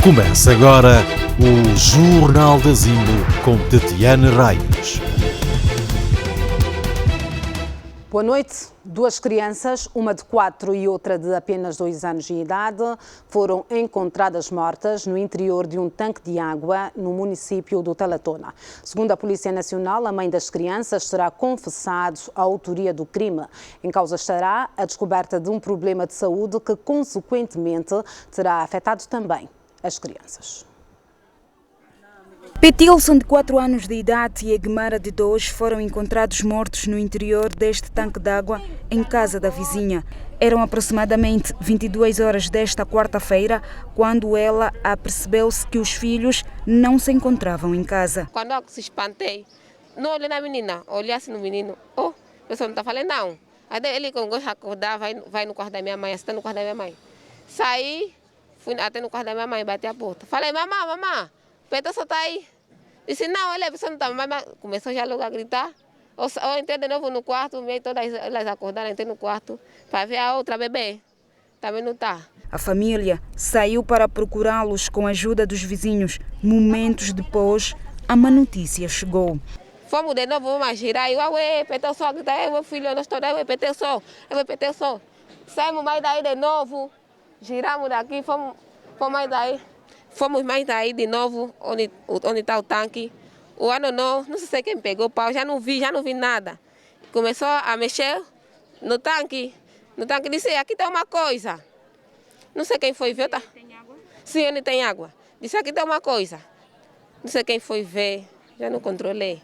Começa agora o Jornal da Zimbo com Tatiana Reis. Boa noite. Duas crianças, uma de 4 e outra de apenas 2 anos de idade, foram encontradas mortas no interior de um tanque de água no município do Talatona. Segundo a Polícia Nacional, a mãe das crianças terá confessado a autoria do crime. Em causa estará a descoberta de um problema de saúde que, consequentemente, terá afetado também as crianças. Petilson, de 4 anos de idade, e Egmara, de 2, foram encontrados mortos no interior deste tanque d'água em casa da vizinha. Eram aproximadamente 22 horas desta quarta-feira quando ela apercebeu-se que os filhos não se encontravam em casa. Quando eu se espantei, não olhei na menina, olhei assim no menino. Oh, a pessoa não está falando não. Aí ele, quando gosta de acordar, vai no quarto da minha mãe, está no quarto da minha mãe. Saí, fui até no quarto da minha mãe, bati a porta. Falei, mamãe, Petilson está aí. Disse, não, ele não está. Mas começou já logo a gritar. Eu entrei de novo no quarto, todas elas acordaram, entrei no quarto para ver a outra bebê. Também não está. A família saiu para procurá-los com a ajuda dos vizinhos. Momentos depois, a má notícia chegou. Fomos de novo, vamos girar. E ué, Petilson, grita, meu filho, nós estamos aí, Petilson. Saímos mais daí de novo, giramos daqui, fomos mais daí. Fomos mais daí de novo, onde está o tanque. O ano não sei quem pegou o pau, já não vi nada. Começou a mexer no tanque. Disse, aqui tem uma coisa. Não sei quem foi ver. Tá? Tem água? Sim, onde tem água. Disse, aqui tem uma coisa. Não sei quem foi ver, já não controlei.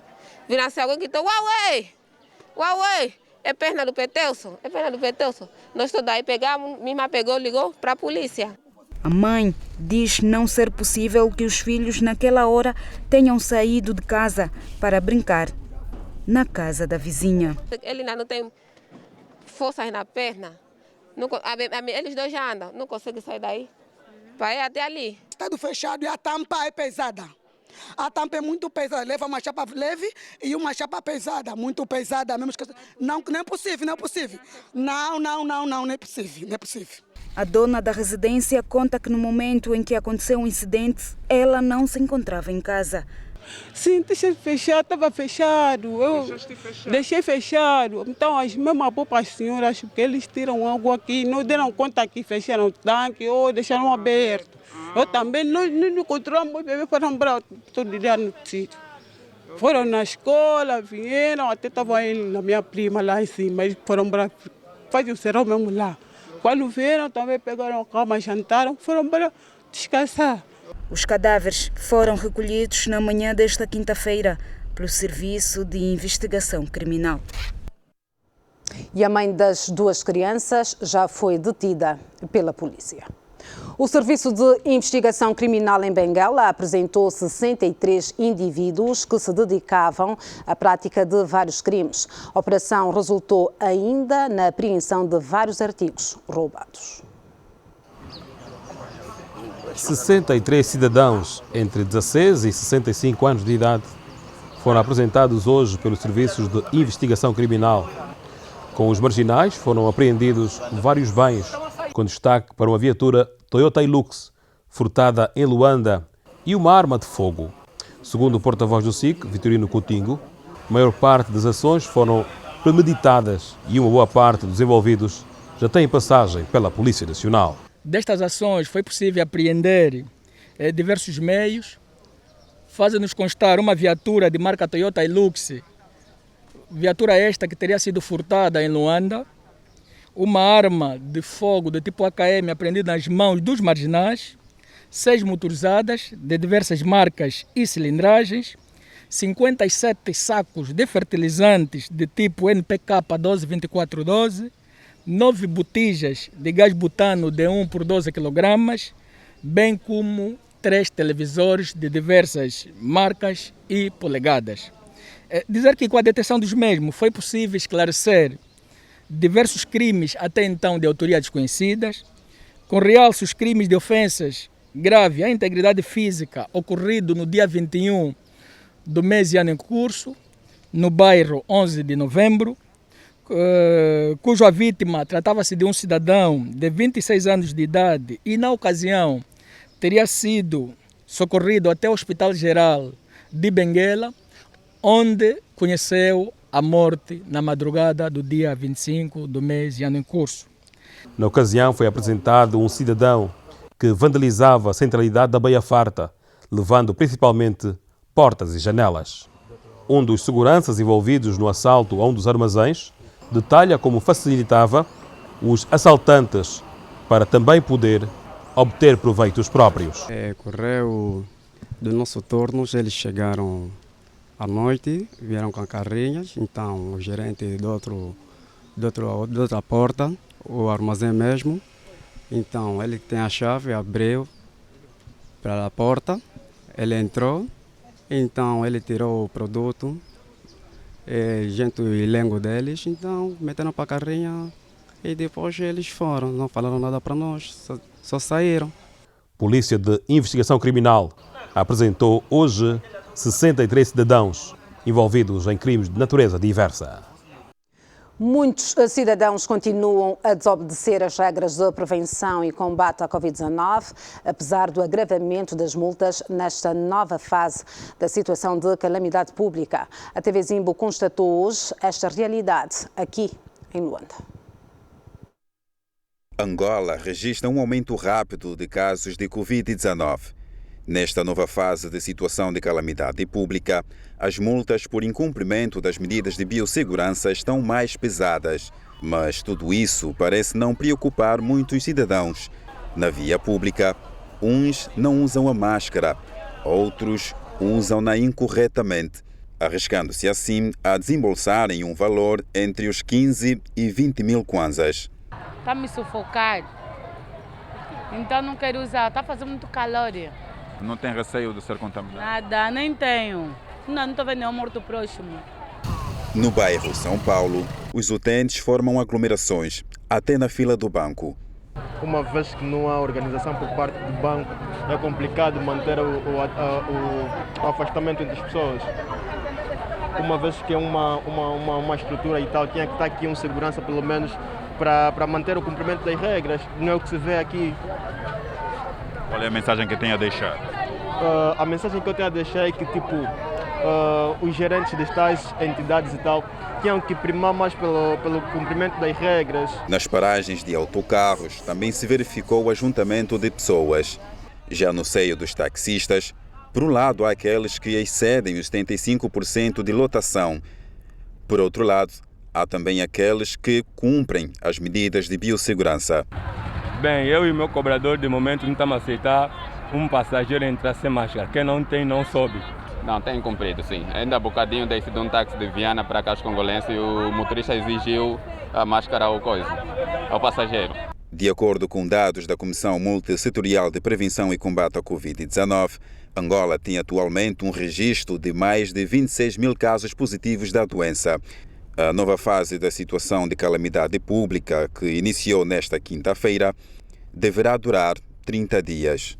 Viram assim, alguém gritou, uauê, é perna do Petilson. Nós todos aí pegamos, minha irmã pegou, ligou para a polícia. A mãe diz não ser possível que os filhos naquela hora tenham saído de casa para brincar na casa da vizinha. Ele ainda não tem forças na perna. Eles dois já andam, não conseguem sair daí. Para ir até ali. Estado fechado e a tampa é pesada. A tampa é muito pesada, leva uma chapa leve e uma chapa pesada, muito pesada mesmo. Não é possível. Não é possível. A dona da residência conta que no momento em que aconteceu o incidente, ela não se encontrava em casa. Sim, deixei fechado, estava fechado. Eu deixei fechado. Então, as mesmas poucas senhoras, que eles tiram água aqui, não deram conta que fecharam o tanque ou deixaram aberto. Eu também não controlamos, os bebês foram para todo dia no sítio. Foram na escola, vieram, até estavam aí na minha prima lá em cima, eles foram para fazer o serão mesmo lá. Quando vieram, também pegaram a cama, jantaram, foram para descansar. Os cadáveres foram recolhidos na manhã desta quinta-feira pelo Serviço de Investigação Criminal. E a mãe das 2 crianças já foi detida pela polícia. O Serviço de Investigação Criminal em Benguela apresentou 63 indivíduos que se dedicavam à prática de vários crimes. A operação resultou ainda na apreensão de vários artigos roubados. 63 cidadãos entre 16 e 65 anos de idade foram apresentados hoje pelos Serviços de Investigação Criminal. Com os marginais foram apreendidos vários bens, com destaque para uma viatura Toyota Hilux, furtada em Luanda, e uma arma de fogo. Segundo o porta-voz do SIC, Vitorino Coutinho, a maior parte das ações foram premeditadas e uma boa parte dos envolvidos já tem passagem pela Polícia Nacional. Destas ações foi possível apreender diversos meios, fazendo-nos constar uma viatura de marca Toyota Hilux, viatura esta que teria sido furtada em Luanda, uma arma de fogo do tipo AKM apreendida nas mãos dos marginais, 6 motorizadas de diversas marcas e cilindragens, 57 sacos de fertilizantes de tipo NPK 122412, 9 botijas de gás butano de 1 por 12 kg, bem como 3 televisores de diversas marcas e polegadas. Dizer que com a deteção dos mesmos foi possível esclarecer diversos crimes até então de autoria desconhecidas, com realce os crimes de ofensas grave à integridade física ocorrido no dia 21 do mês e ano em curso, no bairro 11 de novembro, cuja vítima tratava-se de um cidadão de 26 anos de idade e, na ocasião, teria sido socorrido até o Hospital Geral de Benguela, onde conheceu a morte na madrugada do dia 25 do mês de ano em curso. Na ocasião foi apresentado um cidadão que vandalizava a centralidade da Baía Farta, levando principalmente portas e janelas. Um dos seguranças envolvidos no assalto a um dos armazéns detalha como facilitava os assaltantes para também poder obter proveitos próprios. Correu do nosso turno, eles chegaram à noite, vieram com carrinhas, então o gerente de outra porta, o armazém mesmo, então ele tem a chave, abriu para a porta, ele entrou, então ele tirou o produto, gente o elenco deles, então meteram para a carrinha e depois eles foram, não falaram nada para nós, só saíram. Polícia de Investigação Criminal apresentou hoje 63 cidadãos envolvidos em crimes de natureza diversa. Muitos cidadãos continuam a desobedecer as regras de prevenção e combate à Covid-19, apesar do agravamento das multas nesta nova fase da situação de calamidade pública. A TV Zimbo constatou hoje esta realidade aqui em Luanda. Angola registra um aumento rápido de casos de Covid-19. Nesta nova fase de situação de calamidade pública, as multas por incumprimento das medidas de biossegurança estão mais pesadas. Mas tudo isso parece não preocupar muitos cidadãos. Na via pública, uns não usam a máscara, outros usam-na incorretamente, arriscando-se assim a desembolsarem um valor entre os 15 e 20 mil kwanzas. Está me sufocando, então não quero usar, está fazendo muito calor. Não tem receio de ser contaminado? Nada, nem tenho. Não estou vendo nenhum morto próximo. No bairro São Paulo, os utentes formam aglomerações, até na fila do banco. Uma vez que não há organização por parte do banco, é complicado manter o afastamento entre as pessoas. Uma vez que é uma estrutura e tal, tinha que estar aqui um segurança pelo menos para manter o cumprimento das regras, não é o que se vê aqui. Qual é a mensagem que tem a deixar? A mensagem que eu tenho a deixar é que os gerentes destas entidades e tal tinham que primar mais pelo cumprimento das regras. Nas paragens de autocarros também se verificou o ajuntamento de pessoas. Já no seio dos taxistas, por um lado há aqueles que excedem os 75% de lotação. Por outro lado, há também aqueles que cumprem as medidas de biossegurança. Bem, eu e o meu cobrador de momento não estamos a aceitar um passageiro entrar sem máscara. Quem não tem, não sobe. Não, tem cumprido, sim. Ainda há bocadinho desci de um táxi de Viana para Casco Congolense e o motorista exigiu a máscara ao passageiro. De acordo com dados da Comissão Multissetorial de Prevenção e Combate à Covid-19, Angola tem atualmente um registro de mais de 26 mil casos positivos da doença. A nova fase da situação de calamidade pública, que iniciou nesta quinta-feira, deverá durar 30 dias.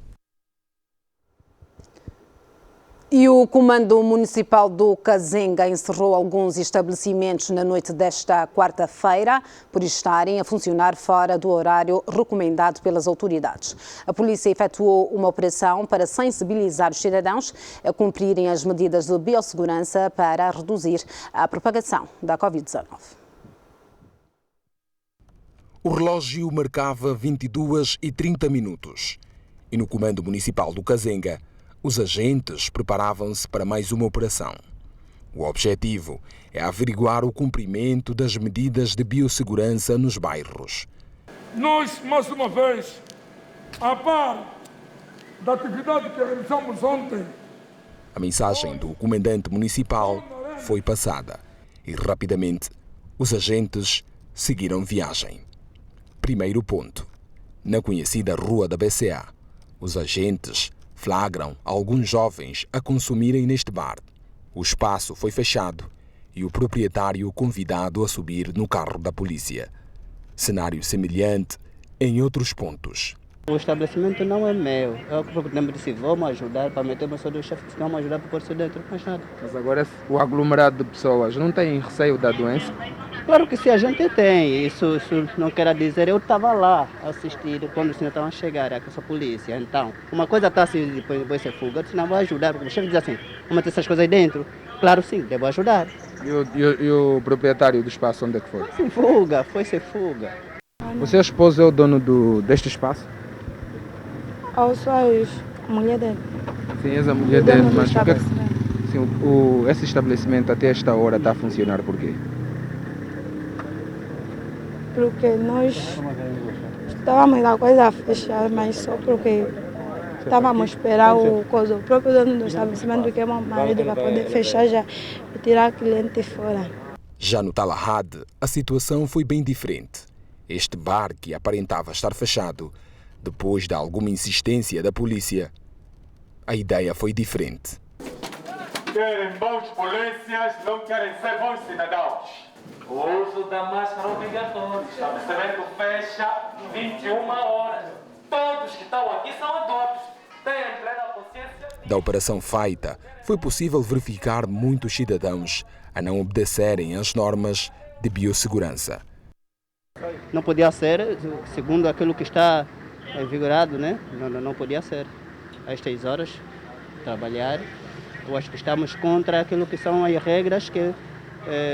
E o Comando Municipal do Kazenga encerrou alguns estabelecimentos na noite desta quarta-feira por estarem a funcionar fora do horário recomendado pelas autoridades. A polícia efetuou uma operação para sensibilizar os cidadãos a cumprirem as medidas de biossegurança para reduzir a propagação da Covid-19. O relógio marcava 22h30 e no Comando Municipal do Kazenga os agentes preparavam-se para mais uma operação. O objetivo é averiguar o cumprimento das medidas de biossegurança nos bairros. Nós, mais uma vez, a par da atividade que realizamos ontem, a mensagem do comandante municipal foi passada e rapidamente os agentes seguiram viagem. Primeiro ponto. Na conhecida Rua da BCA, os agentes flagram alguns jovens a consumirem neste bar. O espaço foi fechado e o proprietário convidado a subir no carro da polícia. Cenário semelhante em outros pontos. O estabelecimento não é meu. É o que o tempo disse, vamos ajudar para meter uma pessoa do chefe, se vamos ajudar para pôr isso dentro, mais nada. Mas agora o aglomerado de pessoas não tem receio da doença? Claro que sim, a gente tem. Isso não quer dizer, eu estava lá assistindo quando os senhores estavam a chegar, com essa polícia. Então, uma coisa está assim, depois você fuga, senão vai ajudar. Porque o chefe diz assim, vamos ter essas coisas aí dentro. Claro sim, devo ajudar. E o proprietário do espaço, onde é que foi? Foi-se fuga, foi-se fuga. O seu esposo é o dono deste espaço? Eu sou a mulher dele. Sim, és a mulher dele, mas o que é que, sim, esse estabelecimento até esta hora está a funcionar por quê? Porque nós estávamos a coisa a fechar, mas só porque estávamos a esperar o próprio dono do estabelecimento, que é meu marido, para poder fechar já e tirar cliente fora. Já no Talahad, a situação foi bem diferente. Este bar, que aparentava estar fechado, depois de alguma insistência da polícia, a ideia foi diferente. Querem bons polícias, não querem ser bons cidadãos. O uso da máscara obrigatório. O estabelecimento fecha 21 horas. Todos que estão aqui são adultos. Têm plena consciência. Da operação feita, foi possível verificar muitos cidadãos a não obedecerem às normas de biossegurança. Não podia ser, segundo aquilo que está vigorado, né? Não podia ser. Às 6 horas, trabalhar. Eu acho que estamos contra aquilo que são as regras que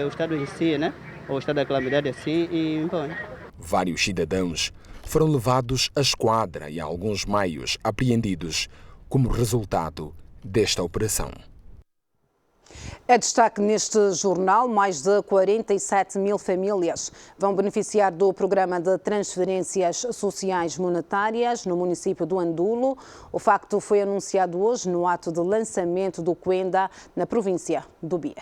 o Estado em si, né? Ou o Estado da calamidade assim e impõe. Vários cidadãos foram levados à esquadra e alguns meios apreendidos como resultado desta operação. É destaque neste jornal, mais de 47 mil famílias vão beneficiar do programa de transferências sociais monetárias no município do Andulo. O facto foi anunciado hoje no ato de lançamento do Cuenda na província do Bié.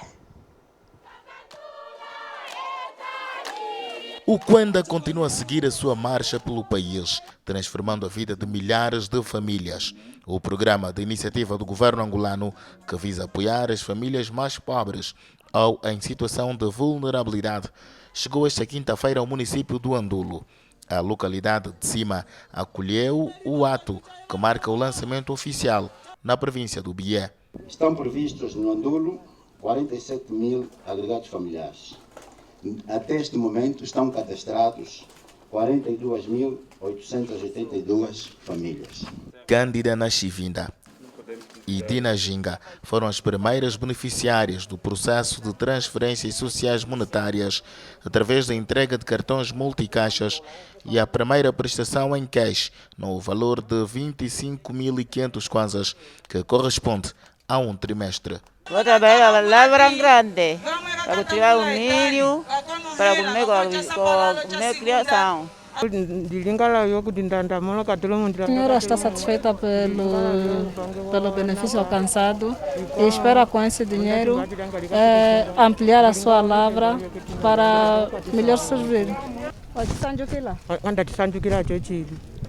O Cuenda continua a seguir a sua marcha pelo país, transformando a vida de milhares de famílias. O programa de iniciativa do governo angolano que visa apoiar as famílias mais pobres ou em situação de vulnerabilidade chegou esta quinta-feira ao município do Andulo. A localidade de Cima acolheu o ato que marca o lançamento oficial na província do Bié. Estão previstos no Andulo 47 mil agregados familiares. Até este momento estão cadastrados 42.882 famílias. Cândida Nascivinda e Dina Ginga foram as primeiras beneficiárias do processo de transferências sociais monetárias através da entrega de cartões multicaixas e a primeira prestação em cash no valor de 25.500 kwanzas, que corresponde a um trimestre. Vou trabalhar lá grande para tirar o milho, para comer com a criação. A senhora está satisfeita pelo benefício alcançado e espera com esse dinheiro ampliar a sua lavra para melhor servir.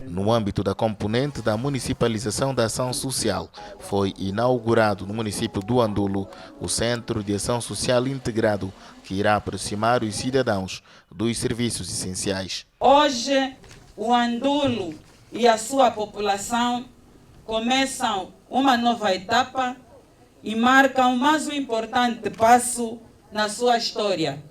No âmbito da componente da municipalização da ação social, foi inaugurado no município do Andulo o Centro de Ação Social Integrado, que irá aproximar os cidadãos dos serviços essenciais. Hoje, o Andulo e a sua população começam uma nova etapa e marcam mais um importante passo na sua história,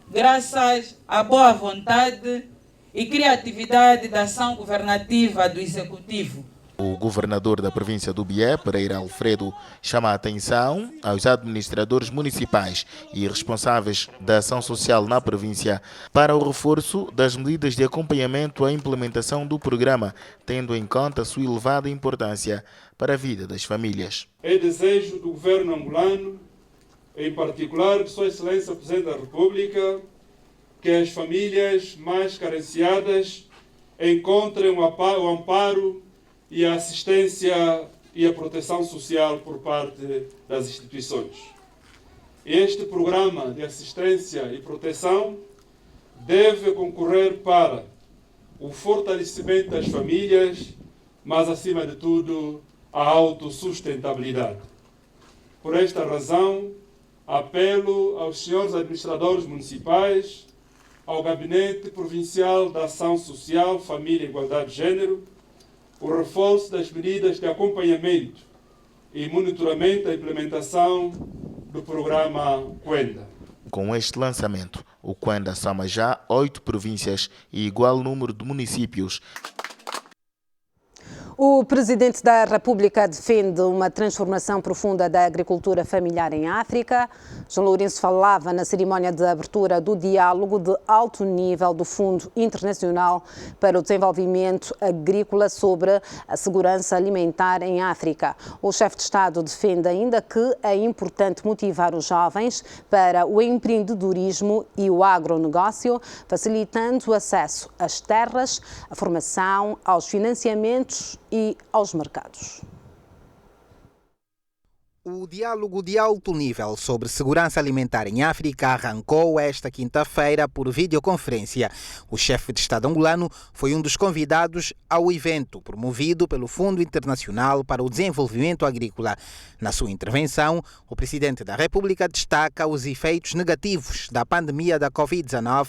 graças à boa vontade e criatividade da ação governativa do Executivo. O governador da província do Bié, Pereira Alfredo, chama a atenção aos administradores municipais e responsáveis da ação social na província para o reforço das medidas de acompanhamento à implementação do programa, tendo em conta a sua elevada importância para a vida das famílias. É desejo do governo angolano, em particular de Sua Excelência o Presidente da República, que as famílias mais carenciadas encontrem o amparo e a assistência e a proteção social por parte das instituições. Este programa de assistência e proteção deve concorrer para o fortalecimento das famílias, mas, acima de tudo, a autossustentabilidade. Por esta razão, apelo aos senhores administradores municipais, ao Gabinete Provincial da Ação Social, Família e Igualdade de Gênero, o reforço das medidas de acompanhamento e monitoramento da implementação do programa Cuenda. Com este lançamento, o que ainda soma já 8 províncias e igual número de municípios. O Presidente da República defende uma transformação profunda da agricultura familiar em África. João Lourenço falava na cerimónia de abertura do diálogo de alto nível do Fundo Internacional para o Desenvolvimento Agrícola sobre a segurança alimentar em África. O chefe de Estado defende ainda que é importante motivar os jovens para o empreendedorismo e o agronegócio, facilitando o acesso às terras, à formação, aos financiamentos e aos mercados. O diálogo de alto nível sobre segurança alimentar em África arrancou esta quinta-feira por videoconferência. O chefe de Estado angolano foi um dos convidados ao evento, promovido pelo Fundo Internacional para o Desenvolvimento Agrícola. Na sua intervenção, o Presidente da República destaca os efeitos negativos da pandemia da Covid-19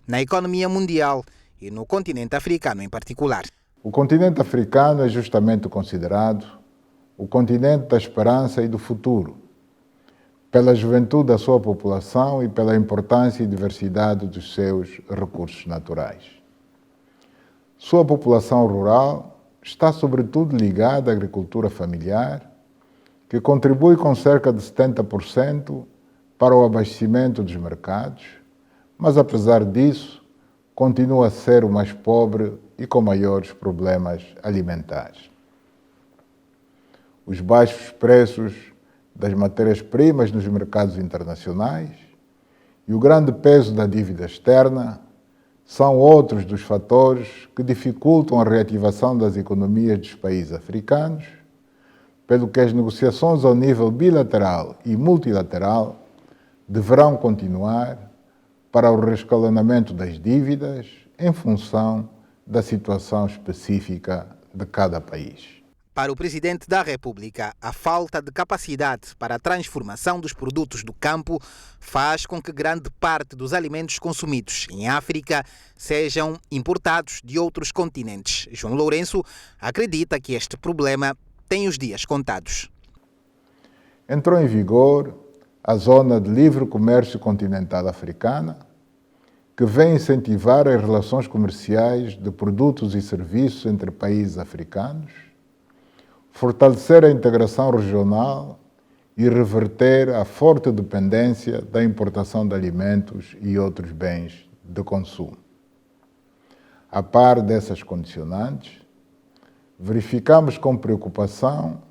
na economia mundial e no continente africano em particular. O continente africano é justamente considerado o continente da esperança e do futuro, pela juventude da sua população e pela importância e diversidade dos seus recursos naturais. Sua população rural está sobretudo ligada à agricultura familiar, que contribui com cerca de 70% para o abastecimento dos mercados, mas apesar disso, continua a ser o mais pobre e com maiores problemas alimentares. Os baixos preços das matérias-primas nos mercados internacionais e o grande peso da dívida externa são outros dos fatores que dificultam a reativação das economias dos países africanos, pelo que as negociações ao nível bilateral e multilateral deverão continuar para o reescalonamento das dívidas em função da situação específica de cada país. Para o Presidente da República, a falta de capacidade para a transformação dos produtos do campo faz com que grande parte dos alimentos consumidos em África sejam importados de outros continentes. João Lourenço acredita que este problema tem os dias contados. Entrou em vigor a Zona de Livre Comércio Continental Africana, que vem incentivar as relações comerciais de produtos e serviços entre países africanos, fortalecer a integração regional e reverter a forte dependência da importação de alimentos e outros bens de consumo. A par dessas condicionantes, verificamos com preocupação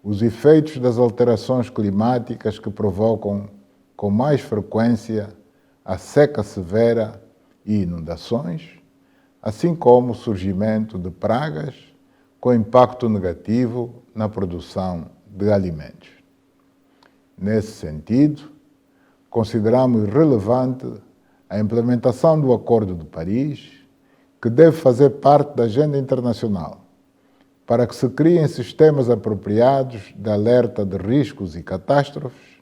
os efeitos das alterações climáticas que provocam com mais frequência a seca severa e inundações, assim como o surgimento de pragas com impacto negativo na produção de alimentos. Nesse sentido, consideramos relevante a implementação do Acordo de Paris, que deve fazer parte da agenda internacional, para que se criem sistemas apropriados de alerta de riscos e catástrofes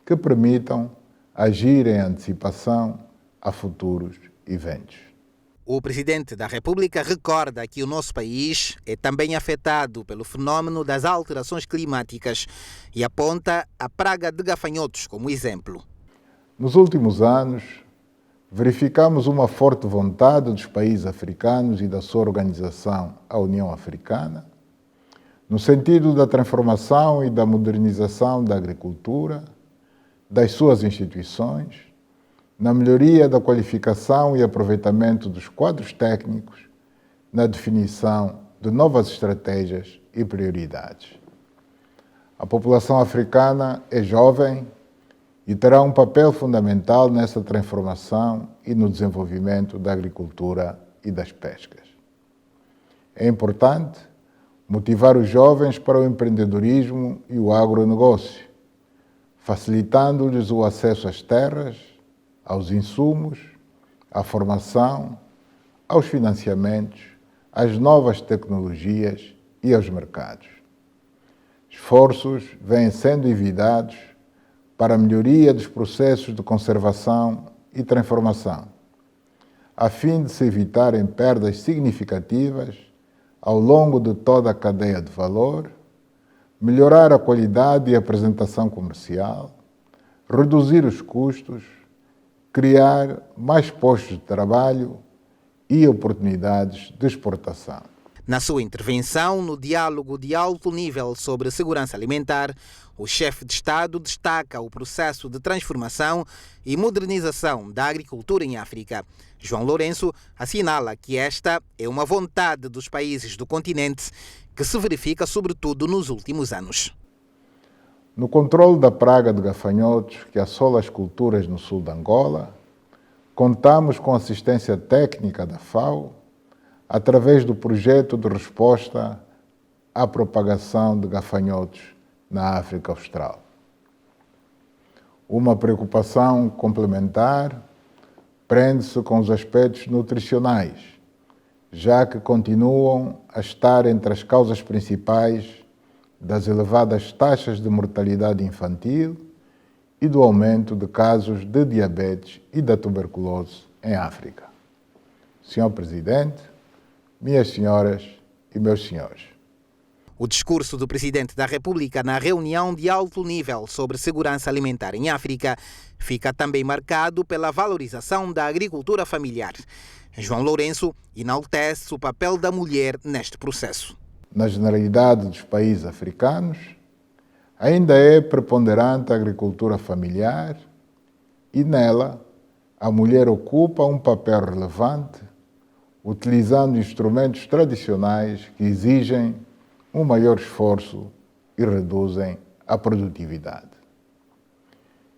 que permitam agir em antecipação a futuros eventos. O Presidente da República recorda que o nosso país é também afetado pelo fenômeno das alterações climáticas e aponta a praga de gafanhotos como exemplo. Nos últimos anos, verificamos uma forte vontade dos países africanos e da sua organização, a União Africana, no sentido da transformação e da modernização da agricultura, das suas instituições, na melhoria da qualificação e aproveitamento dos quadros técnicos, na definição de novas estratégias e prioridades. A população africana é jovem e terá um papel fundamental nessa transformação e no desenvolvimento da agricultura e das pescas. É importante motivar os jovens para o empreendedorismo e o agronegócio, facilitando-lhes o acesso às terras, aos insumos, à formação, aos financiamentos, às novas tecnologias e aos mercados. Esforços vêm sendo envidados para a melhoria dos processos de conservação e transformação, a fim de se evitarem perdas significativas ao longo de toda a cadeia de valor, melhorar a qualidade e apresentação comercial, reduzir os custos criar mais postos de trabalho e oportunidades de exportação. Na sua intervenção no diálogo de alto nível sobre segurança alimentar, o chefe de Estado destaca o processo de transformação e modernização da agricultura em África. João Lourenço assinala que esta é uma vontade dos países do continente que se verifica sobretudo nos últimos anos. No controle da praga de gafanhotos que assola as culturas no sul de Angola, contamos com assistência técnica da FAO através do projeto de resposta à propagação de gafanhotos na África Austral. Uma preocupação complementar prende-se com os aspectos nutricionais, já que continuam a estar entre as causas principais das elevadas taxas de mortalidade infantil e do aumento de casos de diabetes e da tuberculose em África. Senhor Presidente, minhas senhoras e meus senhores. O discurso do Presidente da República na reunião de alto nível sobre segurança alimentar em África fica também marcado pela valorização da agricultura familiar. João Lourenço enaltece o papel da mulher neste processo. Na generalidade dos países africanos, ainda é preponderante a agricultura familiar e nela a mulher ocupa um papel relevante, utilizando instrumentos tradicionais que exigem um maior esforço e reduzem a produtividade.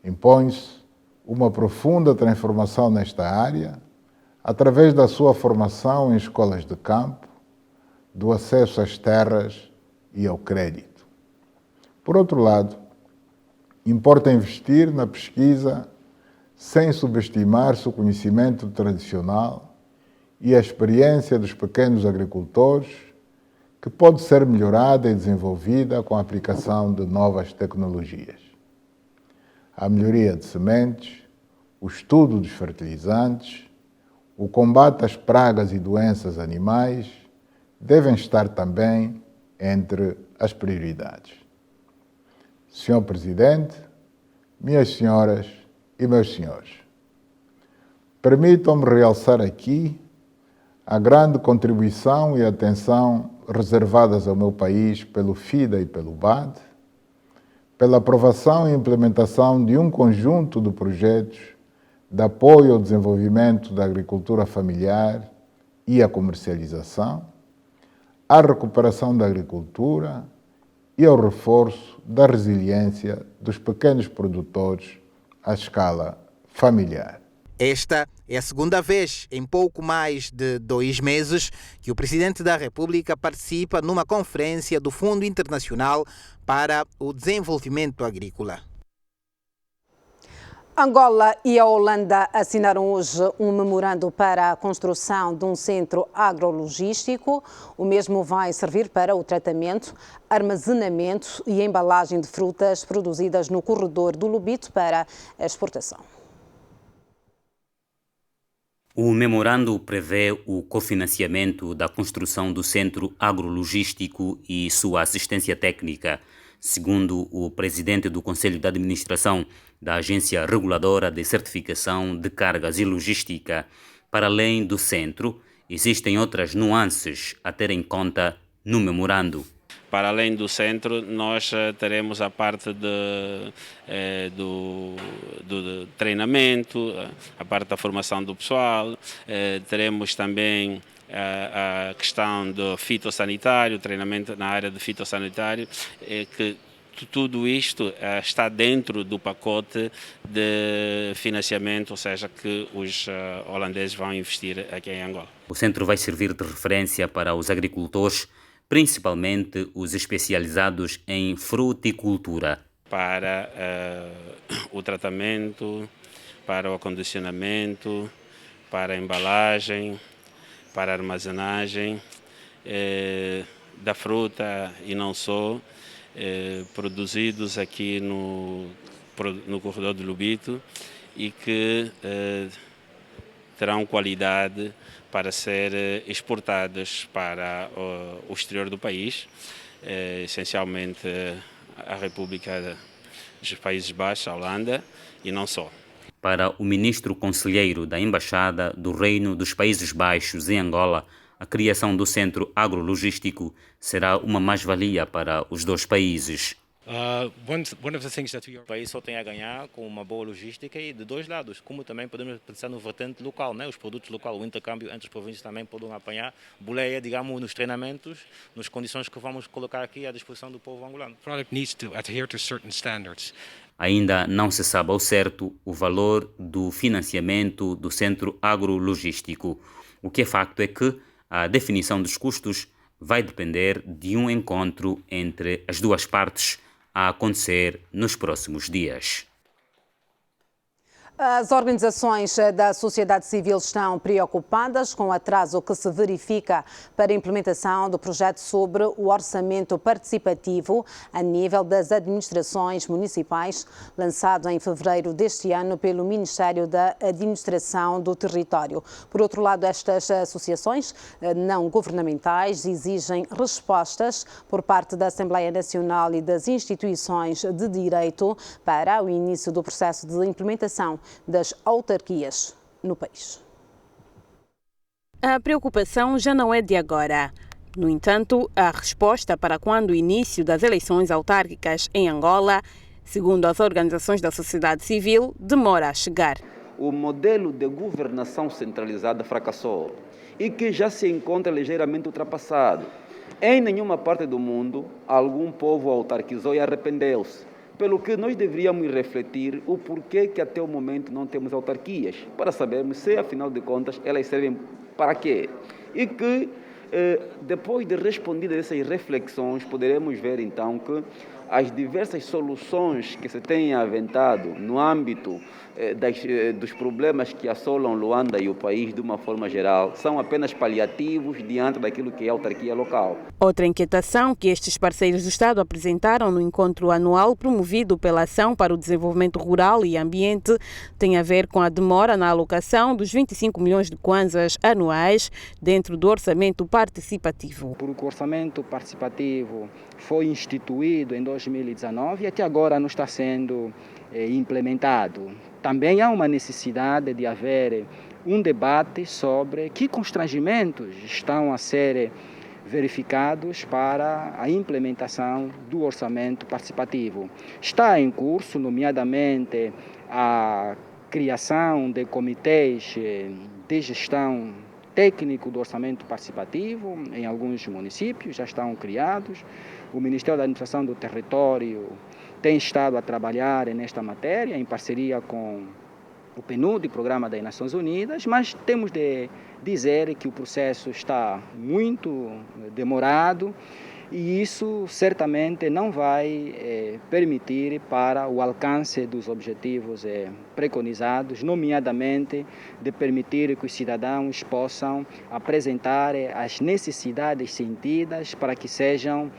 Impõe-se uma profunda transformação nesta área através da sua formação em escolas de campo, do acesso às terras e ao crédito. Por outro lado, importa investir na pesquisa sem subestimar-se o conhecimento tradicional e a experiência dos pequenos agricultores, que pode ser melhorada e desenvolvida com a aplicação de novas tecnologias. A melhoria de sementes, o estudo dos fertilizantes, o combate às pragas e doenças animais devem estar também entre as prioridades. Senhor Presidente, minhas senhoras e meus senhores, permitam-me realçar aqui a grande contribuição e atenção reservadas ao meu país pelo FIDA e pelo BAD, pela aprovação e implementação de um conjunto de projetos de apoio ao desenvolvimento da agricultura familiar e à comercialização, à recuperação da agricultura e ao reforço da resiliência dos pequenos produtores à escala familiar. Esta é a segunda vez em pouco mais de 2 meses que o Presidente da República participa numa conferência do Fundo Internacional para o Desenvolvimento Agrícola. Angola e a Holanda assinaram hoje um memorando para a construção de um centro agrologístico. O mesmo vai servir para o tratamento, armazenamento e embalagem de frutas produzidas no corredor do Lubito para exportação. O memorando prevê o cofinanciamento da construção do centro agrologístico e sua assistência técnica. Segundo o presidente do Conselho de Administração da Agência Reguladora de Certificação de Cargas e Logística, para além do centro, existem outras nuances a ter em conta no memorando. Para além do centro, nós teremos a parte do treinamento, a parte da formação do pessoal, teremos também a questão do fitossanitário, treinamento na área de fitossanitário, que tudo isto está dentro do pacote de financiamento, ou seja, que os holandeses vão investir aqui em Angola. O centro vai servir de referência para os agricultores, principalmente os especializados em fruticultura. Para o tratamento, para o acondicionamento, para a embalagem, para a armazenagem da fruta e não só, produzidos aqui no corredor do Lubito e que terão qualidade para ser exportadas para o exterior do país, essencialmente a República dos Países Baixos, a Holanda, e não só. Para o ministro conselheiro da Embaixada do Reino dos Países Baixos em Angola, a criação do centro agrologístico será uma mais-valia para os dois países. O país só tem a ganhar com uma boa logística e de dois lados, como também podemos pensar no vertente local, né? Os produtos locais, o intercâmbio entre as províncias também podem apanhar boleia, digamos, nos treinamentos, nas condições que vamos colocar aqui à disposição do povo angolano. Ainda não se sabe ao certo o valor do financiamento do centro agrologístico. O que é facto é que a definição dos custos vai depender de um encontro entre as duas partes a acontecer nos próximos dias. As organizações da sociedade civil estão preocupadas com o atraso que se verifica para a implementação do projeto sobre o orçamento participativo a nível das administrações municipais, lançado em fevereiro deste ano pelo Ministério da Administração do Território. Por outro lado, estas associações não governamentais exigem respostas por parte da Assembleia Nacional e das instituições de direito para o início do processo de implementação das autarquias no país. A preocupação já não é de agora. No entanto, a resposta para quando o início das eleições autárquicas em Angola, segundo as organizações da sociedade civil, demora a chegar. O modelo de governação centralizada fracassou e que já se encontra ligeiramente ultrapassado. Em nenhuma parte do mundo, algum povo autarquizou e arrependeu-se. Pelo que nós deveríamos refletir o porquê que até o momento não temos autarquias, para sabermos se, afinal de contas, elas servem para quê. E que, depois de respondidas essas reflexões, poderemos ver, então, que as diversas soluções que se têm aventado no âmbito dos problemas que assolam Luanda e o país de uma forma geral são apenas paliativos diante daquilo que é a autarquia local. Outra inquietação que estes parceiros do Estado apresentaram no encontro anual promovido pela Ação para o Desenvolvimento Rural e Ambiente tem a ver com a demora na alocação dos 25 milhões de kwanzas anuais dentro do orçamento participativo. Porque o orçamento participativo foi instituído em 2019 e até agora não está sendo implementado. Também há uma necessidade de haver um debate sobre que constrangimentos estão a ser verificados para a implementação do orçamento participativo. Está em curso, nomeadamente, a criação de comitês de gestão técnico do orçamento participativo em alguns municípios, já estão criados. O Ministério da Administração do Território tem estado a trabalhar nesta matéria, em parceria com o PNUD, Programa das Nações Unidas, mas temos de dizer que o processo está muito demorado e isso certamente não vai permitir para o alcance dos objetivos preconizados, nomeadamente de permitir que os cidadãos possam apresentar as necessidades sentidas para que sejam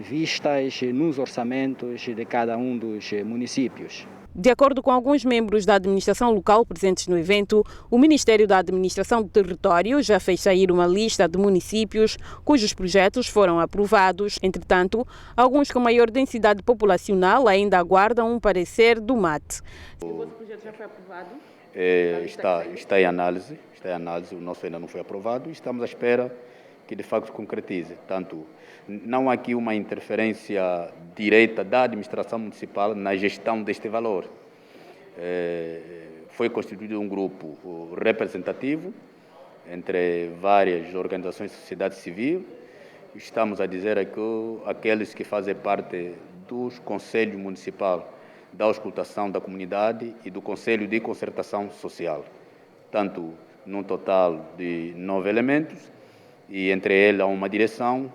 vistas nos orçamentos de cada um dos municípios. De acordo com alguns membros da administração local presentes no evento, o Ministério da Administração do Território já fez sair uma lista de municípios cujos projetos foram aprovados. Entretanto, alguns com maior densidade populacional ainda aguardam um parecer do MAT. O vosso projeto já foi aprovado? Está em análise, o nosso ainda não foi aprovado e estamos à espera que de facto concretize. Tanto não há aqui uma interferência direta da administração municipal na gestão deste valor. Foi constituído um grupo representativo entre várias organizações da sociedade civil. Estamos a dizer que aqueles que fazem parte dos Conselhos Municipal da Auscultação da Comunidade e do Conselho de Concertação Social, tanto num total de 9 elementos, e entre eles há uma direção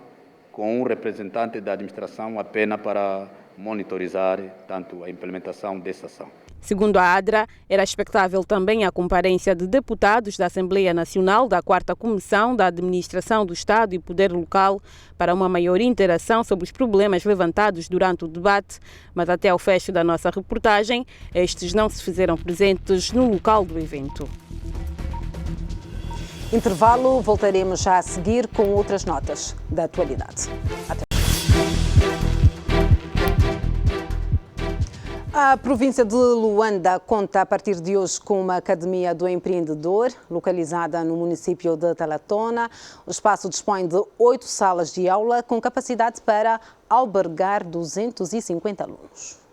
com um representante da administração apenas para monitorizar tanto a implementação dessa ação. Segundo a ADRA, era expectável também a comparência de deputados da Assembleia Nacional da 4ª Comissão da Administração do Estado e Poder Local para uma maior interação sobre os problemas levantados durante o debate, mas até ao fecho da nossa reportagem, estes não se fizeram presentes no local do evento. Intervalo, voltaremos já a seguir com outras notas da atualidade. Até. A província de Luanda conta a partir de hoje com uma academia do empreendedor, localizada no município de Talatona. O espaço dispõe de 8 salas de aula com capacidade para albergar 250 alunos.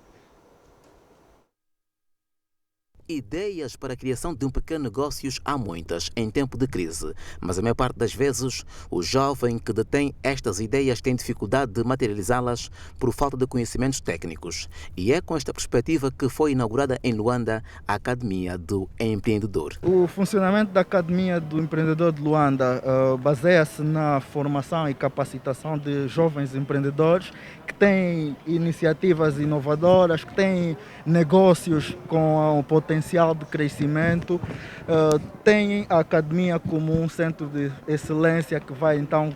Ideias para a criação de um pequeno negócio há muitas em tempo de crise, mas a maior parte das vezes o jovem que detém estas ideias tem dificuldade de materializá-las por falta de conhecimentos técnicos. E é com esta perspectiva que foi inaugurada em Luanda a Academia do Empreendedor. O funcionamento da Academia do Empreendedor de Luanda baseia-se na formação e capacitação de jovens empreendedores que têm iniciativas inovadoras, que têm negócios com potencial de crescimento, têm a academia como um centro de excelência que vai então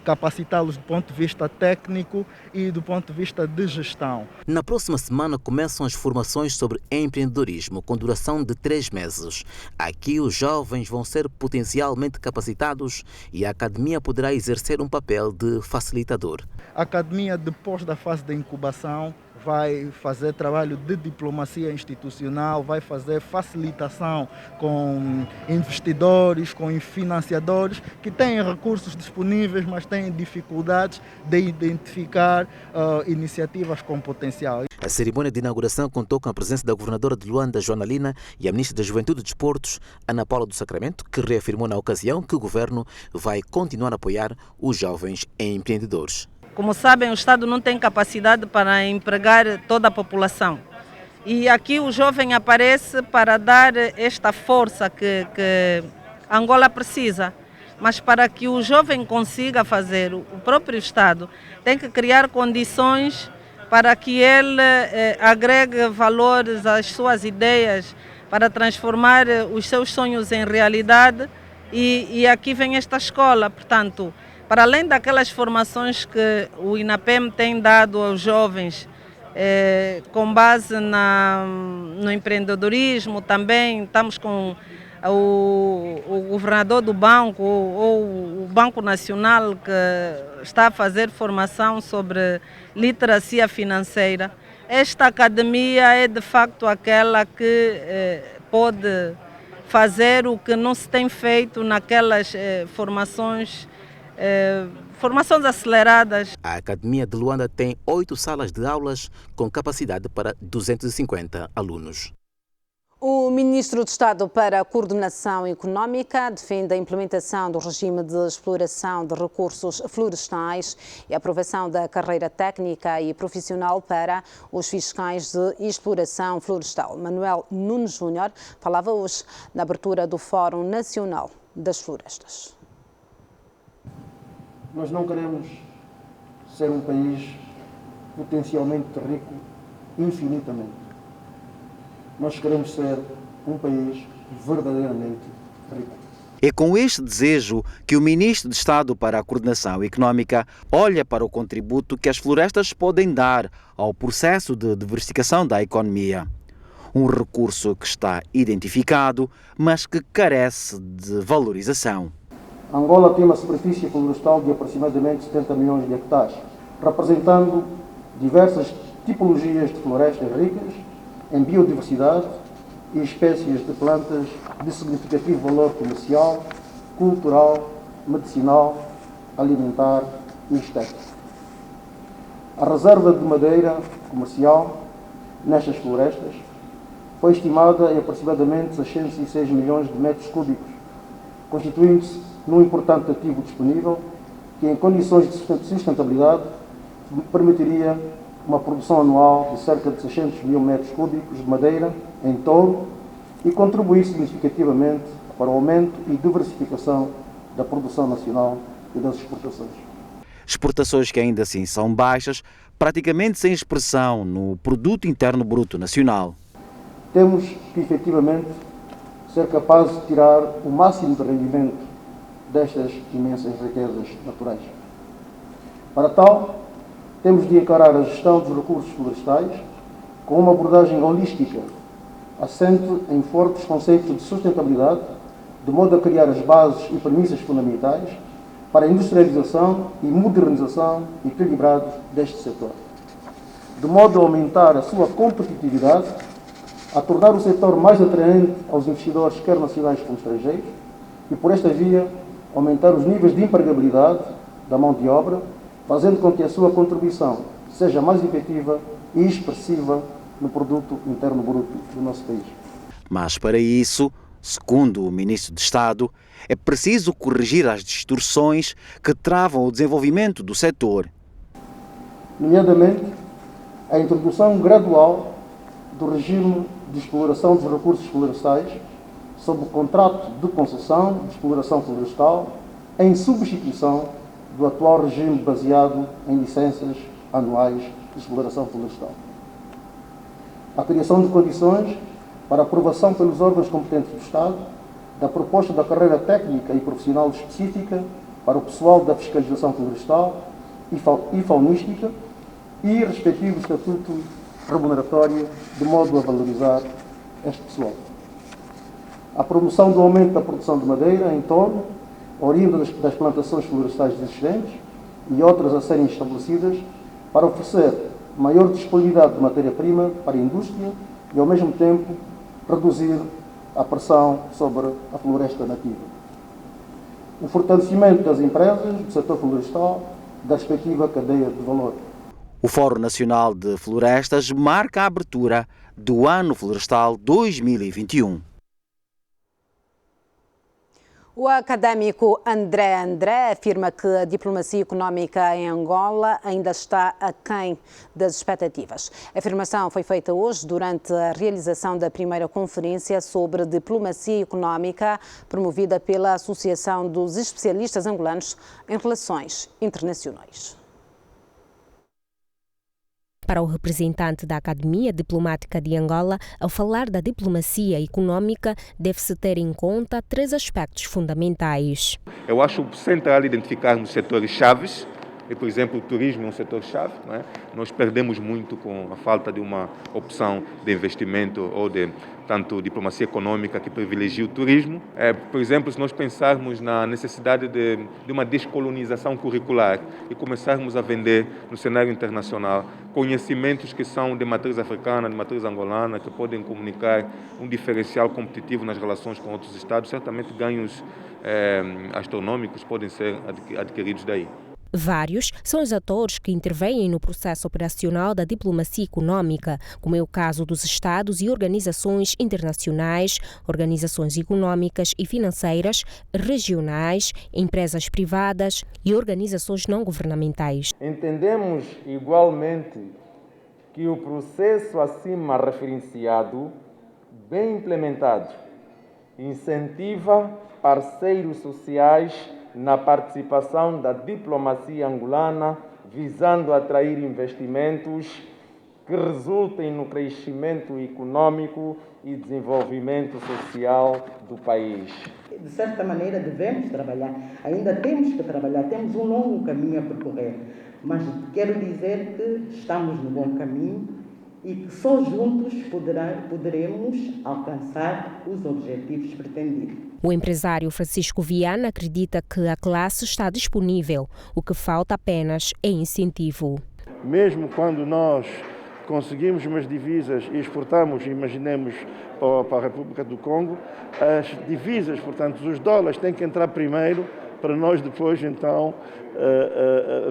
capacitá-los do ponto de vista técnico e do ponto de vista de gestão. Na próxima semana começam as formações sobre empreendedorismo com duração de 3 meses. Aqui os jovens vão ser potencialmente capacitados e a academia poderá exercer um papel de facilitador. A academia, depois da fase de incubação, vai fazer trabalho de diplomacia institucional, vai fazer facilitação com investidores, com financiadores que têm recursos disponíveis, mas têm dificuldades de identificar iniciativas com potencial. A cerimônia de inauguração contou com a presença da governadora de Luanda, Joana Lina, e a ministra da Juventude e Desportos, Ana Paula do Sacramento, que reafirmou na ocasião que o governo vai continuar a apoiar os jovens empreendedores. Como sabem, o Estado não tem capacidade para empregar toda a população. E aqui o jovem aparece para dar esta força que Angola precisa. Mas para que o jovem consiga fazer, o próprio Estado tem que criar condições para que ele agregue valores às suas ideias, para transformar os seus sonhos em realidade. E aqui vem esta escola, portanto, para além daquelas formações que o INAPEM tem dado aos jovens com base no empreendedorismo, também estamos com o governador do banco, ou o Banco Nacional, que está a fazer formação sobre literacia financeira. Esta academia é de facto aquela que pode fazer o que não se tem feito naquelas formações aceleradas. A Academia de Luanda tem 8 salas de aulas com capacidade para 250 alunos. O Ministro de Estado para a Coordenação Económica defende a implementação do regime de exploração de recursos florestais e a aprovação da carreira técnica e profissional para os fiscais de exploração florestal. Manuel Nunes Júnior falava hoje na abertura do Fórum Nacional das Florestas. Nós não queremos ser um país potencialmente rico infinitamente. Nós queremos ser um país verdadeiramente rico. É com este desejo que o Ministro de Estado para a Coordenação Económica olha para o contributo que as florestas podem dar ao processo de diversificação da economia. Um recurso que está identificado, mas que carece de valorização. Angola tem uma superfície florestal de aproximadamente 70 milhões de hectares, representando diversas tipologias de florestas ricas em biodiversidade e espécies de plantas de significativo valor comercial, cultural, medicinal, alimentar e estético. A reserva de madeira comercial nestas florestas foi estimada em aproximadamente 606 milhões de metros cúbicos, constituindo-se num importante ativo disponível que, em condições de sustentabilidade, permitiria uma produção anual de cerca de 600 mil metros cúbicos de madeira em touro e contribuir significativamente para o aumento e diversificação da produção nacional e das exportações. Exportações que ainda assim são baixas, praticamente sem expressão no Produto Interno Bruto Nacional. Temos que, efetivamente, ser capazes de tirar o máximo de rendimento destas imensas riquezas naturais. Para tal, temos de encarar a gestão dos recursos florestais com uma abordagem holística, assente em fortes conceitos de sustentabilidade, de modo a criar as bases e premissas fundamentais para a industrialização e modernização equilibrados deste setor. de modo a aumentar a sua competitividade, a tornar o setor mais atraente aos investidores, quer nacionais como estrangeiros, e por esta via aumentar os níveis de empregabilidade da mão de obra, fazendo com que a sua contribuição seja mais efetiva e expressiva no produto interno bruto do nosso país. Mas para isso, segundo o Ministro de Estado, é preciso corrigir as distorções que travam o desenvolvimento do setor. Nomeadamente, a introdução gradual do regime de exploração dos recursos florestais sob o contrato de concessão de exploração florestal em substituição do atual regime baseado em licenças anuais de exploração florestal. A criação de condições para aprovação pelos órgãos competentes do Estado da proposta da carreira técnica e profissional específica para o pessoal da fiscalização florestal e faunística e respectivo estatuto remuneratório, de modo a valorizar este pessoal. A promoção do aumento da produção de madeira em torno, oriunda das plantações florestais existentes e outras a serem estabelecidas, para oferecer maior disponibilidade de matéria-prima para a indústria e, ao mesmo tempo, reduzir a pressão sobre a floresta nativa. O fortalecimento das empresas do setor florestal, da respectiva cadeia de valor. O Fórum Nacional de Florestas marca a abertura do Ano Florestal 2021. O académico André afirma que a diplomacia económica em Angola ainda está aquém das expectativas. A afirmação foi feita hoje durante a realização da primeira conferência sobre diplomacia económica promovida pela Associação dos Especialistas Angolanos em Relações Internacionais. Para o representante da Academia Diplomática de Angola, ao falar da diplomacia econômica, deve-se ter em conta 3 aspectos fundamentais. Eu acho central identificarmos setores chaves, e, por exemplo, o turismo é um setor-chave. Não é? Nós perdemos muito com a falta de uma opção de investimento ou de tanto diplomacia econômica que privilegie o turismo. Por exemplo, se nós pensarmos na necessidade de uma descolonização curricular e começarmos a vender no cenário internacional conhecimentos que são de matriz africana, de matriz angolana, que podem comunicar um diferencial competitivo nas relações com outros estados, certamente ganhos astronômicos podem ser adquiridos daí. Vários são os atores que intervêm no processo operacional da diplomacia econômica, como é o caso dos Estados e organizações internacionais, organizações econômicas e financeiras, regionais, empresas privadas e organizações não governamentais. Entendemos igualmente que o processo acima referenciado, bem implementado, incentiva parceiros sociais na participação da diplomacia angolana, visando atrair investimentos que resultem no crescimento econômico e desenvolvimento social do país. De certa maneira devemos trabalhar, ainda temos que trabalhar, temos um longo caminho a percorrer, mas quero dizer que estamos no bom caminho e que só juntos poderemos alcançar os objetivos pretendidos. O empresário Francisco Viana acredita que a classe está disponível, o que falta apenas é incentivo. Mesmo quando nós conseguimos umas divisas e exportamos, imaginemos, para a República do Congo, as divisas, portanto, os dólares têm que entrar primeiro para nós depois, então,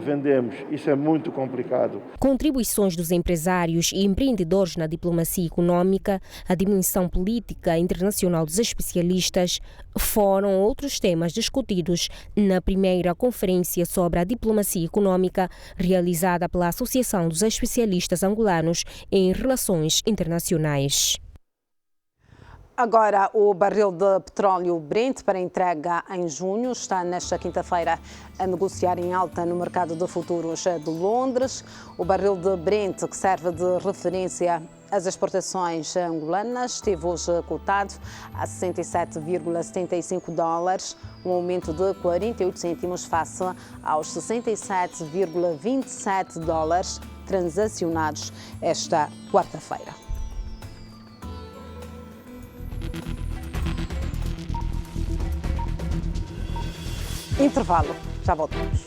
vendemos. Isso é muito complicado. Contribuições dos empresários e empreendedores na diplomacia econômica, a dimensão política internacional dos especialistas foram outros temas discutidos na primeira conferência sobre a diplomacia econômica realizada pela Associação dos Especialistas Angolanos em Relações Internacionais. Agora, o barril de petróleo Brent para entrega em junho está nesta quinta-feira a negociar em alta no mercado de futuros de Londres. O barril de Brent, que serve de referência às exportações angolanas, esteve hoje cotado a 67,75 dólares, um aumento de 48 cêntimos face aos 67,27 dólares transacionados esta quarta-feira. Intervalo, já voltamos.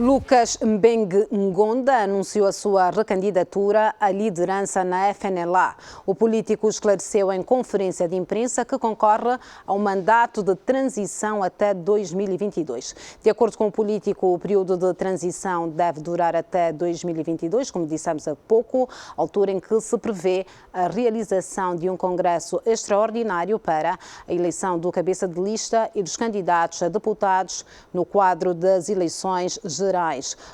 Lucas Mbengue Ngonda anunciou a sua recandidatura à liderança na FNLA. O político esclareceu em conferência de imprensa que concorre ao mandato de transição até 2022. De acordo com o político, o período de transição deve durar até 2022, como dissemos há pouco, altura em que se prevê a realização de um congresso extraordinário para a eleição do cabeça de lista e dos candidatos a deputados no quadro das eleições gerais.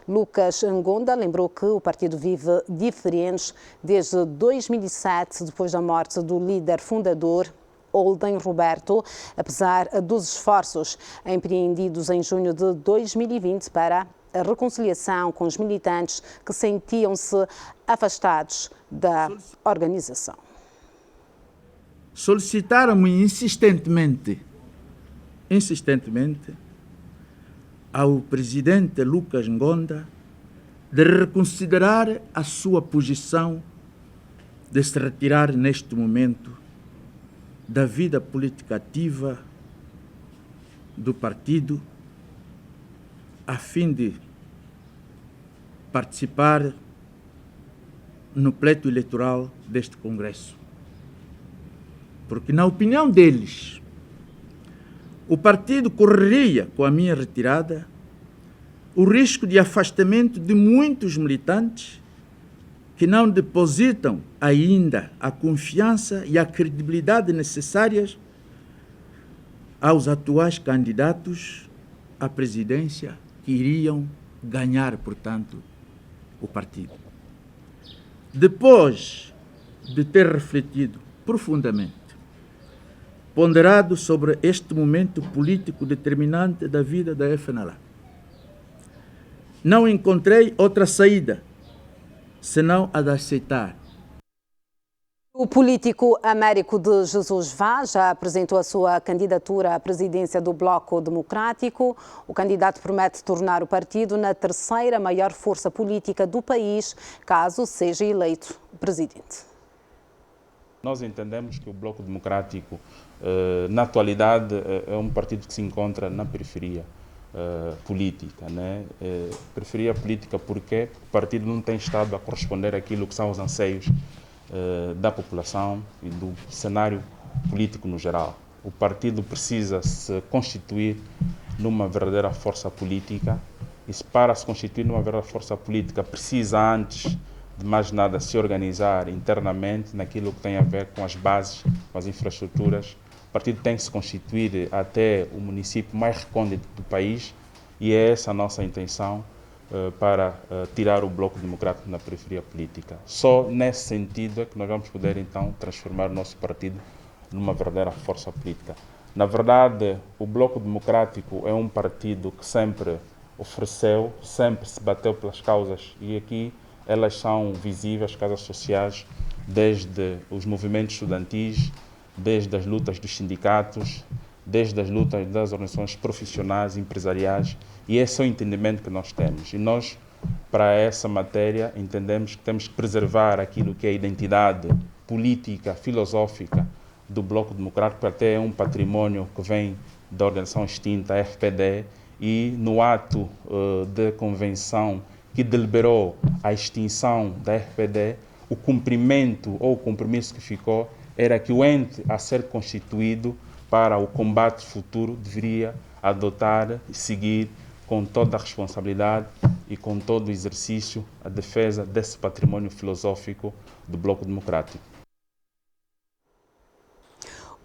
Lucas Ngonda lembrou que o partido vive diferentes desde 2007, depois da morte do líder fundador Olden Roberto, apesar dos esforços empreendidos em junho de 2020 para a reconciliação com os militantes que sentiam-se afastados da organização. Solicitaram-me insistentemente ao presidente Lucas Ngonda de reconsiderar a sua posição de se retirar neste momento da vida política ativa do partido a fim de participar no pleito eleitoral deste Congresso. Porque, na opinião deles, o partido correria, com a minha retirada, o risco de afastamento de muitos militantes que não depositam ainda a confiança e a credibilidade necessárias aos atuais candidatos à presidência que iriam ganhar, portanto, o partido. Depois de ter refletido profundamente, ponderado sobre este momento político determinante da vida da FNLA, não encontrei outra saída senão a de aceitar. O político Américo de Jesus Vaz já apresentou a sua candidatura à presidência do Bloco Democrático. O candidato promete tornar o partido na terceira maior força política do país, caso seja eleito presidente. Nós entendemos que o Bloco Democrático, na atualidade, é um partido que se encontra na periferia política, né? Periferia política porque o partido não tem estado a corresponder àquilo que são os anseios da população e do cenário político no geral. O partido precisa se constituir numa verdadeira força política e, para se constituir numa verdadeira força política, precisa, antes de mais nada, se organizar internamente naquilo que tem a ver com as bases, com as infraestruturas. O partido tem que se constituir até o município mais recôndito do país e é essa a nossa intenção para tirar o Bloco Democrático na periferia política. Só nesse sentido é que nós vamos poder, então, transformar o nosso partido numa verdadeira força política. Na verdade, o Bloco Democrático é um partido que sempre ofereceu, sempre se bateu pelas causas, e aqui elas são visíveis, causas sociais, desde os movimentos estudantis, desde as lutas dos sindicatos, desde as lutas das organizações profissionais e empresariais, e esse é o entendimento que nós temos. E nós, para essa matéria, entendemos que temos que preservar aquilo que é a identidade política, filosófica do Bloco Democrático, até é um patrimônio que vem da organização extinta, a FPD, e no ato de convenção que deliberou a extinção da FPD, o cumprimento ou o compromisso que ficou era que o ente a ser constituído para o combate futuro deveria adotar e seguir com toda a responsabilidade e com todo o exercício a defesa desse patrimônio filosófico do Bloco Democrático.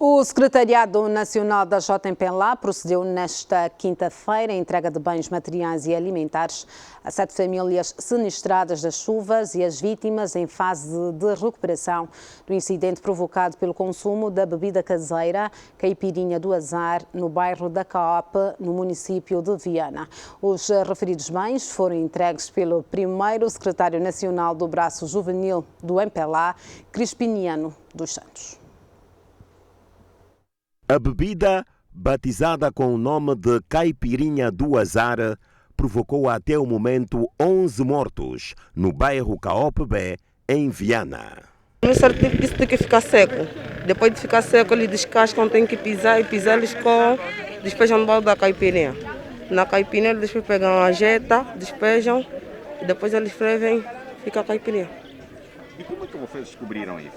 O Secretariado Nacional da JMPLA procedeu nesta quinta-feira à entrega de bens materiais e alimentares a 7 famílias sinistradas das chuvas e as vítimas em fase de recuperação do incidente provocado pelo consumo da bebida caseira Caipirinha do Azar no bairro da Coop, no município de Viana. Os referidos bens foram entregues pelo primeiro secretário nacional do braço juvenil do MPLA, Crispiniano dos Santos. A bebida, batizada com o nome de Caipirinha do Azar, provocou até o momento 11 mortos no bairro Caop B, em Viana. O Ministério disse que tem que ficar seco. Depois de ficar seco, eles descascam, tem que pisar e pisar eles com despejam no balde da caipirinha. Na caipirinha eles depois pegam a jeta, despejam e depois eles fervem, fica a caipirinha. E como é que vocês descobriram isso?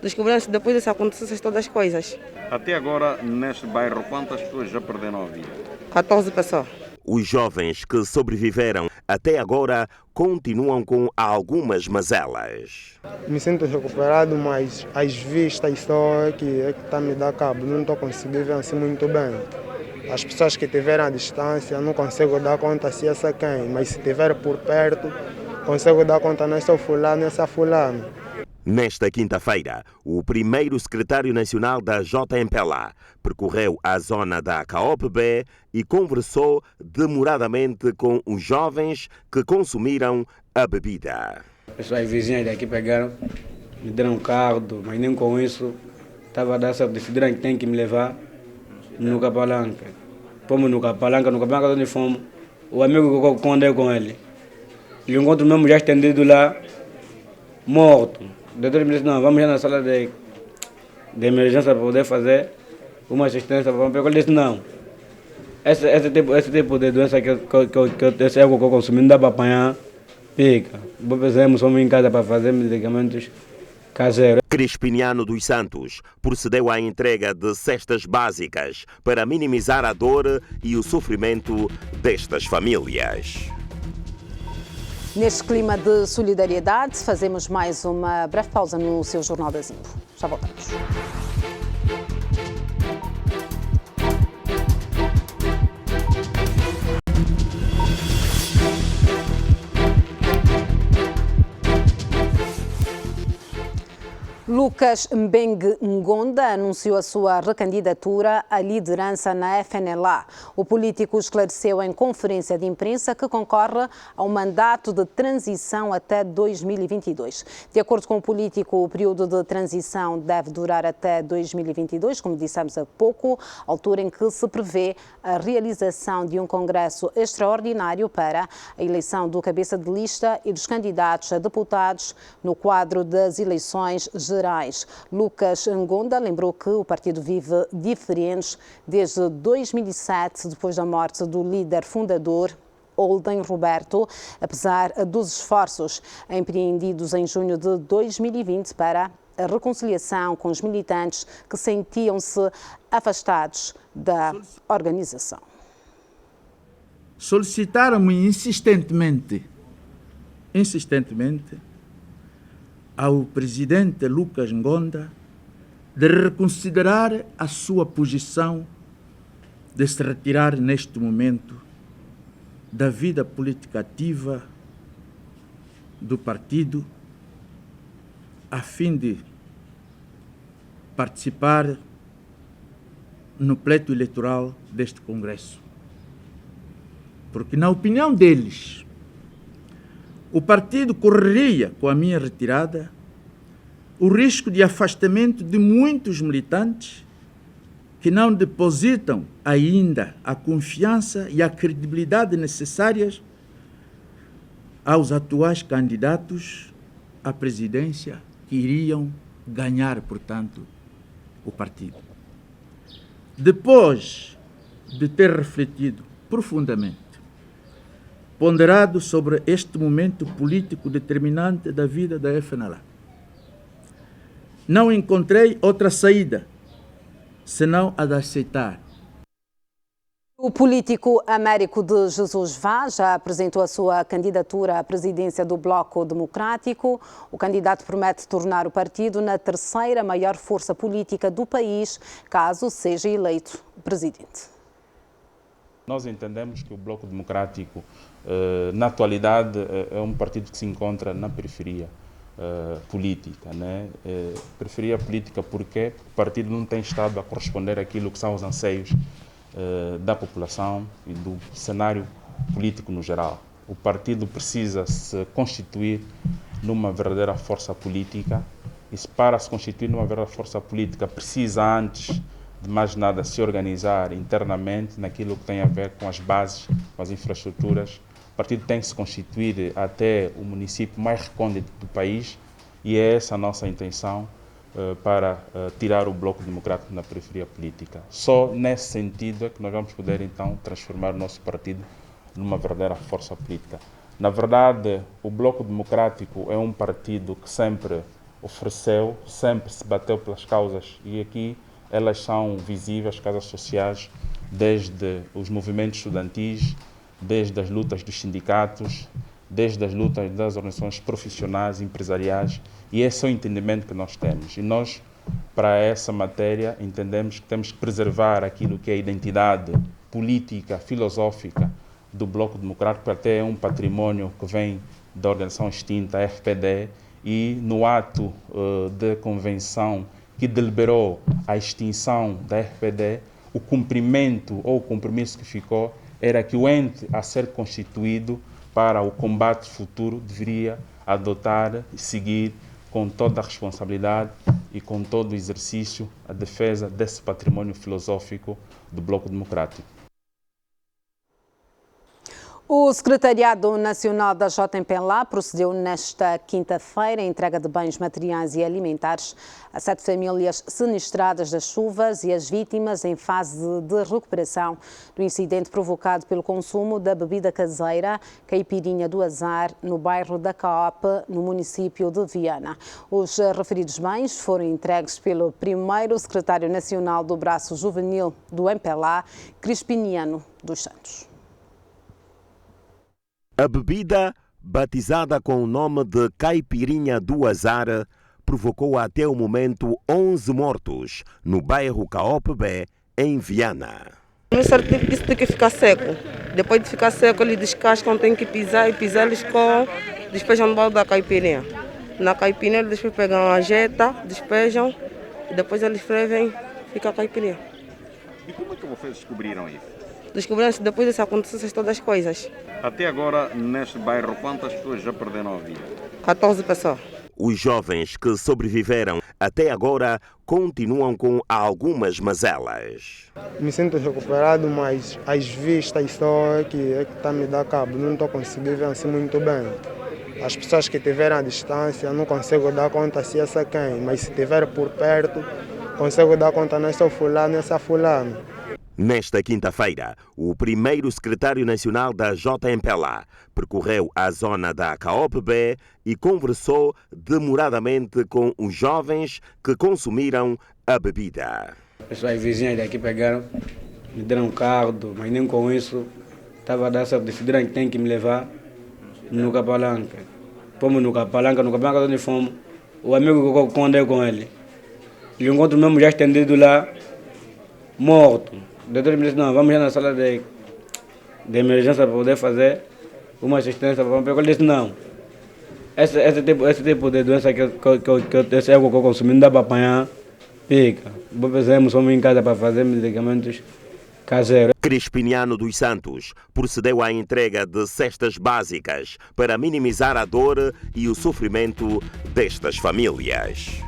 Descobriram-se depois dessas acontecidas todas as coisas. Até agora, neste bairro, quantas pessoas já perderam a vida? 14 pessoas. Os jovens que sobreviveram até agora continuam com algumas mazelas. Me sinto recuperado, mas as vistas só é que está me dando cabo. Não estou conseguindo ver assim muito bem. As pessoas que estiverem à distância não consigo dar conta se essa é quem, mas se estiver por perto, consigo dar conta nessa fulano, nessa fulano. Nesta quinta-feira, o primeiro secretário nacional da JMPLA percorreu a zona da CAOP-B e conversou demoradamente com os jovens que consumiram a bebida. Pessoas vizinhas daqui pegaram, me deram um carro, mas nem com isso estava a dar certo. Decidiram que tem que me levar no Capalanca. Fomos no Capalanca onde fomos. O amigo que eu andei com ele, e o encontro mesmo já estendido lá, morto. O doutor me disse, não, vamos já na sala de emergência para poder fazer uma assistência. Ele disse, não, esse tipo de doença que eu consumi não dá para apanhar, fica. Pensamos, fomos em casa para fazer medicamentos caseiros. Crispiniano dos Santos procedeu à entrega de cestas básicas para minimizar a dor e o sofrimento destas famílias. Neste clima de solidariedade, fazemos mais uma breve pausa no seu Jornal das Info. Já voltamos. Lucas Mbengue Ngonda anunciou a sua recandidatura à liderança na FNLA. O político esclareceu em conferência de imprensa que concorre ao mandato de transição até 2022. De acordo com o político, o período de transição deve durar até 2022, como dissemos há pouco, altura em que se prevê a realização de um congresso extraordinário para a eleição do cabeça de lista e dos candidatos a deputados no quadro das eleições gerais. Lucas Ngonda lembrou que o partido vive diferentes desde 2007, depois da morte do líder fundador Holden Roberto, apesar dos esforços empreendidos em junho de 2020 para a reconciliação com os militantes que sentiam-se afastados da organização. Solicitaram-me insistentemente ao presidente Lucas Ngonda de reconsiderar a sua posição de se retirar neste momento da vida política ativa do partido a fim de participar no pleito eleitoral deste Congresso. Porque, na opinião deles, o partido correria, com a minha retirada, o risco de afastamento de muitos militantes que não depositam ainda a confiança e a credibilidade necessárias aos atuais candidatos à presidência que iriam ganhar, portanto, o partido. Depois de ter refletido profundamente, ponderado sobre este momento político determinante da vida da FNLA, não encontrei outra saída senão a de aceitar. O político Américo de Jesus Vaz já apresentou a sua candidatura à presidência do Bloco Democrático. O candidato promete tornar o partido na terceira maior força política do país, caso seja eleito presidente. Nós entendemos que o Bloco Democrático, na atualidade, é um partido que se encontra na periferia política, né? Periferia política porque o partido não tem estado a corresponder àquilo que são os anseios da população e do cenário político no geral. O partido precisa se constituir numa verdadeira força política e, para se constituir numa verdadeira força política, precisa, antes de mais nada, se organizar internamente naquilo que tem a ver com as bases, com as infraestruturas. O partido tem que se constituir até o município mais recôndito do país e é essa a nossa intenção para tirar o Bloco Democrático na periferia política. Só nesse sentido é que nós vamos poder, então, transformar o nosso partido numa verdadeira força política. Na verdade, o Bloco Democrático é um partido que sempre ofereceu, sempre se bateu pelas causas, e aqui elas são visíveis, causas sociais, desde os movimentos estudantis, desde as lutas dos sindicatos, desde as lutas das organizações profissionais, empresariais, e esse é o entendimento que nós temos. E nós, para essa matéria, entendemos que temos que preservar aquilo que é a identidade política, filosófica do Bloco Democrático, que até é um património que vem da organização extinta, a RPD, e no ato de convenção que deliberou a extinção da RPD, o cumprimento ou o compromisso que ficou era que o ente a ser constituído para o combate futuro deveria adotar e seguir com toda a responsabilidade e com todo o exercício a defesa desse património filosófico do Bloco Democrático. O Secretariado Nacional da JMPLA procedeu nesta quinta-feira à entrega de bens materiais e alimentares a 7 famílias sinistradas das chuvas e as vítimas em fase de recuperação do incidente provocado pelo consumo da bebida caseira Caipirinha do Azar no bairro da Caope, no município de Viana. Os referidos bens foram entregues pelo primeiro secretário nacional do Braço Juvenil do MPLA, Crispiniano dos Santos. A bebida, batizada com o nome de Caipirinha do Azar, provocou até o momento 11 mortos no bairro Caope B, em Viana. O Ministério disse que tem que ficar seco. Depois de ficar seco, eles descascam, tem que pisar e pisar, eles despejam no balde da caipirinha. Na caipirinha, eles depois pegam a jeta, despejam e depois eles fervem, fica a caipirinha. E como é que vocês descobriram isso? Descobrimos depois dessa acontecessem todas as coisas. Até agora, neste bairro, quantas pessoas já perderam a vida? 14 pessoas. Os jovens que sobreviveram até agora continuam com algumas mazelas. Me sinto recuperado, mas as vistas só que está me dando cabo. Não estou conseguindo ver assim muito bem. As pessoas que estiverem à distância não consigo dar conta se essa quem, mas se estiver por perto, consigo dar conta nessa fulano, nessa fulano. Nesta quinta-feira, o primeiro secretário nacional da JMPLA percorreu a zona da Caope B e conversou demoradamente com os jovens que consumiram a bebida. Pessoas vizinhas daqui pegaram, me deram um carro, mas nem com isso estava a dar certo. Decidiram que tem que me levar no Capalanca. Fomos no Capalanca onde fomos. O amigo que eu andei com ele, eu encontro mesmo já estendido lá, morto. O doutor me disse, não, vamos já na sala de emergência para poder fazer uma assistência. Ele disse, não, esse tipo de doença que eu consumi não dá para apanhar, fica. Precisamos só em casa para fazer medicamentos caseiros. Crispiniano dos Santos procedeu à entrega de cestas básicas para minimizar a dor e o sofrimento destas famílias.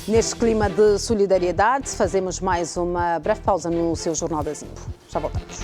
Neste clima de solidariedade, fazemos mais uma breve pausa no seu Jornal das Info. Já voltamos.